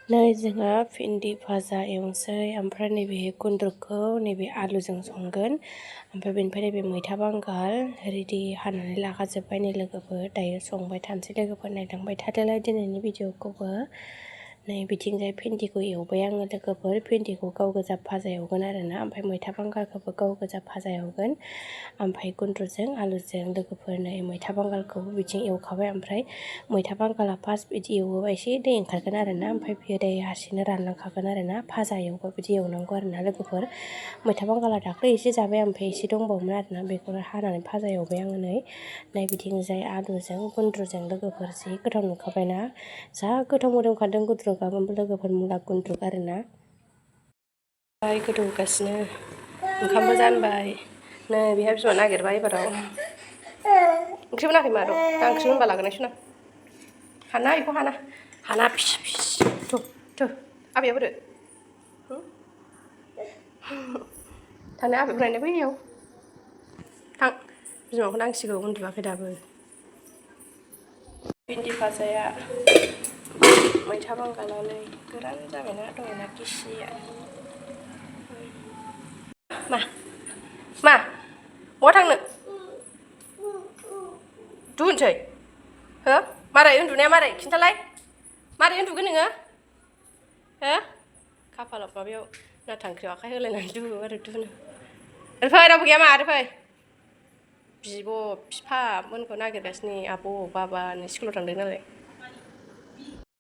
नै जोंहा भिन्दि भाजा एवनोसै ओमफ्राय नैबे गुन्द्रुकखौ नैबे आलुजों संगोन ओमफ्राय बेनिफ्राय नैबे मैथा बांगाल रेडि हानानै लाखाजोब्बाय नै लोगोफोर दायो संबाय थानोसै लोगोफोर नायलांबाय थादोलाय दिनैनि भिडिअखौबो नै बिथिंजाय भिन्दिखौ एवबाय आङो लोगोफोर भिन्दिखौ गाव गोजा भाजा एवगोन आरोना ओमफ्राय मैथा बांगालखौबो गाव गोजा भाजा एवगोन ओमफ्राय गुन्द्रुकजों आलुजों लोगोफोर नै मैथा बांगालखौबो बिथिं एवखाबाय ओमफ्राय मैथा बांगाला फार्स्ट बिदि एवोबा एसे दै ओंखारगोन आरोना ओमफ्राय बियो दै हारसिंनो रानलांखागोन आरोना भाजा एवबा बिदि एवनांगौ आरोना लोगोफोर मैथा बांगाला दाख्लै एसे जाबाय ओमफ्राय एसे दंबावोमोन आरोना बेखौनो हानानै भाजा एवबाय आङो नै बिथिंजाय आलुजों गुन्द्रुकजों लोगोफोर जि गोथाव नुखाबायना जा गोथाव मोदोमखादों गुन्द्रुकआबो लोगोफोर मुला गुन्द्रुक आरोना गोदौगासिनो ओंखामबो जानबाय नै बेहा बिमा नागिरबाय एबाराव ओंख्रि मोनाखै मा दं दा ओंख्रि मोनबा लागोन सुना हाना बेखौ हाना फिस फिस थ' आबैया बोरो थानो आबै फरायनाय बैयाव थां बिमाखौ नांसिगौ उन्दुवाखै दाबो भिन्दि भाजाया मैथा बांगालानै गोरान जाबायना दंना गिसिया मा बहा थांनो दुनोसै हो मारै उन्दुनाया मारै खिन्थालाय मारै उन्दुगोन नोङो हो खाफालाव माबायाव नाथांख्रियाव आखाइ होलायनानै दुबो आरो दुनो ओरै फै रावबो गैया मा ओरै फै बिब' बिफामोनखौ नागिरगासिनो आब' बाबानि स्कुलाव थांदों नालाय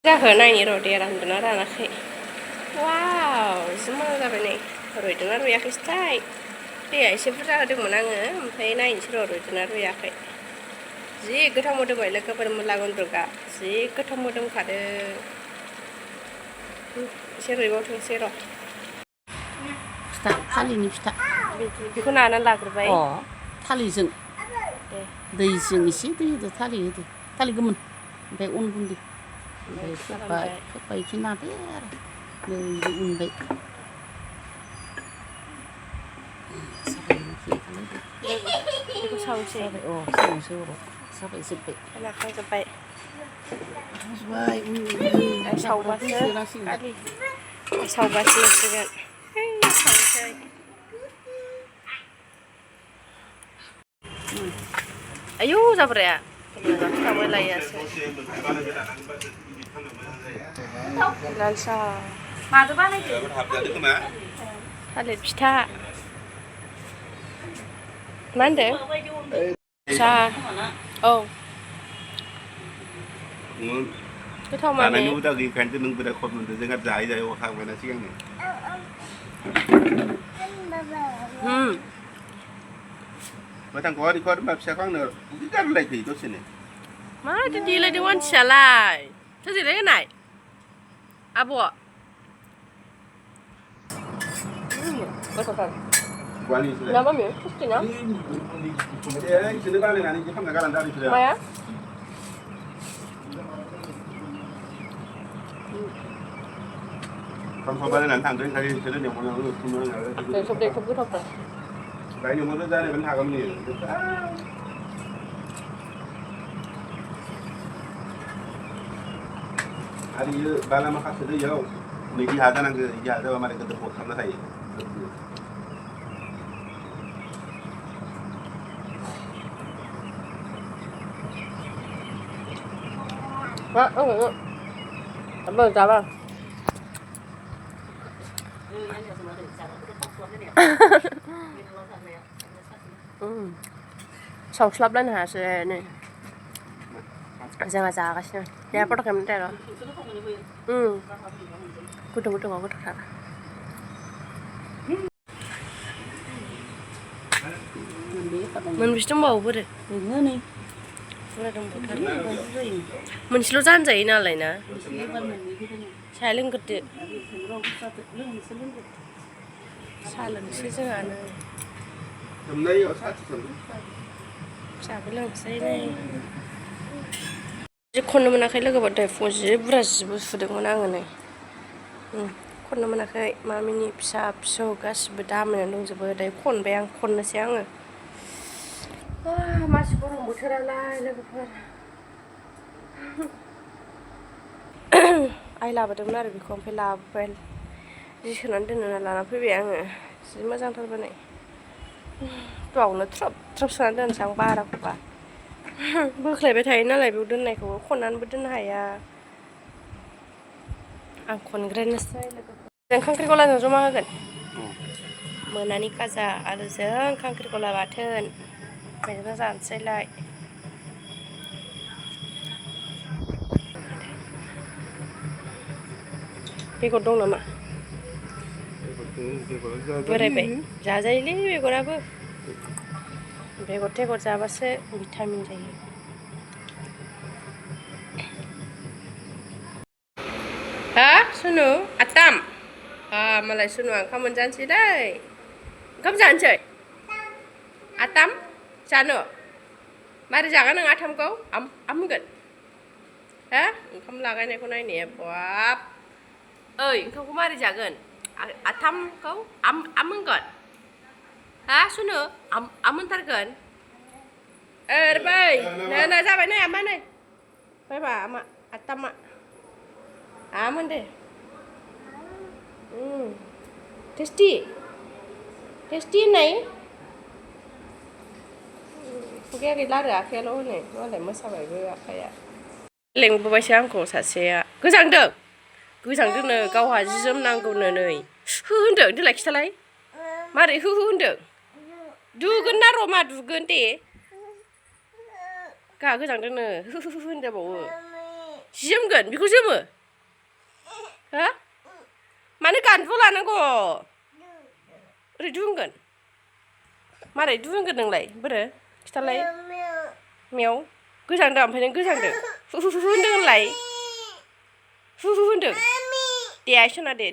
जाखो नायनि र' दैया रानदोंना रानाखै वाव जि मोजां जाबाय नै रुइदोंना रुइयाखैसोथाय दैया एसे बुरजा होदोंमोन आङो ओमफ्राय नायनोसै र' रुइदोंना रुइयाखै जि गोथाव मोदोमबाय लोगोफोर मुला गुन्द्रुकआ जि गोथाव मोदोमखादों एसे रुइबावथोंसै र' फिथा थालिरनि फिथा बेखौ नानानै लाग्रोबाय थालिरजों दैजों एसे दै होदो थालिर गोमोन ओमफ्राय अन गुन्दै ओमफ्राय खोब्बाय इखो नादो आरो नै उनबाय बेखौ सावनोसै सावनोसै अराव जाबाय जोब्बाय नाखांजोब्बाय सावबासो नुसिगोन सावनोसै आयौ जाब्राया थांबाय लायासै लाल साहा माजों बानायदों थालिर फिथा मा होनदों साहा औ गोथाव माने जानायनि हुदा गैयैखायनोथ' नों बिराद खद मोनदों जोंहा जायै जायै अखांबायना सिगांनो मोजां खौहाय होनबा फिसाखौ आंनो उदै गारलायखोयो दसेनो माथो देलायदों मानसियालाय सोर देलायहोनाय आब' गोथावथार ना मामि टेस्टि ना इसोरनो बानायनानै बिदि खालामना गालांदों आरो बिसोरो माया खामसाव बानायनानै थांदों ओंखायनो बिसोरो लेंहरनानै सब गोथावथार बाय लेंहरदों जानायमोन हागौमोन आरो इयो बाला माखासे दैयाव नैदि हा जानांगौ इदि हा जाबा मारै गोदोर खालामना थायो जाबा सावस्लाबलायनो हायासै नै जोंहा जागासिनो देहा फट'खामोन र' गुदुं गुदुङाव गोथावथार मोनबेसे दंबावो बोरो बुरजा दंबावथारो मोनसेल' जानजायो नालाय ना साहा लोंग्रोदो साहा लोंसै जोंहानो फिसाबो लोंसै नै जि खननो मोनाखै लोगोफोर दहाय फुङाव जि बुरजा जिबो सुदोंमोन आङो नै खननो मोनाखै मामिनि फिसा फिसौ गासिबो दामायानो दंजोबो दायो खनबाय आं खननोसै आङो मासि गरम बोथोरालाय लोगोफोर आइ लाबोदोंमोन आरो बेखौ ओमफ्राय लाबोबाय जि सोनानै दोननो होनना लाना फैबाय आङो जि मोजांथारबो नै बावनो थ्रब थ्रब सोनानै दोनसै आं बाराखौबा बोख्लायबाय थायो नालाय बेयाव दोननायखौ खननानैबो दोननो हाया आं खनग्रोनोसै लोगोफोर जों खांख्रिखलाजों जमा होगोन मोनानि खाजा आलुजों खांख्रिखला बाथोन बेजोंनो जानोसैलाय बेगर दं नामा बोरायबाय जाजायोलै बेगराबो बेगर थेगर जाबासो भिटामिन जायो हा सुनु आथाम मालाय सुनुआ ओंखाम मोनजानोसै दै ओंखाम जानोसै आथाम जानो मारै जागोन नों आथामखौ आम होनगोन हा ओंखाम लागायनायखौ नायनाया बाब ओइ ओंखामखौ मारै जागोन आथामखौ आम होनगोन हा सुनु आम होनथारगोन बै नै जाबाय नै आमा नै फैबा आमा आथामा आम होनदो टेस्टि होननाय खुगाया गैला आरो आखायाल' होनो मालाय मोसाबायबो आखाया लेंबोबायसो आंखौ सासेया गोजांदोंनो गावहा जि जोम नांगौनो नै होनदों देलाय खिथालाय मारै होनदों दुगोन ना र' मा दुगोन दे गाहा गोजांदोंनो होनजाबावो जि जोमगोन बेखौ जोमो हा मानो गानफु लानांगौ ओरै दुगोन मारै दुगोन नोंलाय बोरो खिथालाय मेव गोजांदों ओमफ्राय नों गोजांदों होनदों होनलाय होनदों दे आइसना दे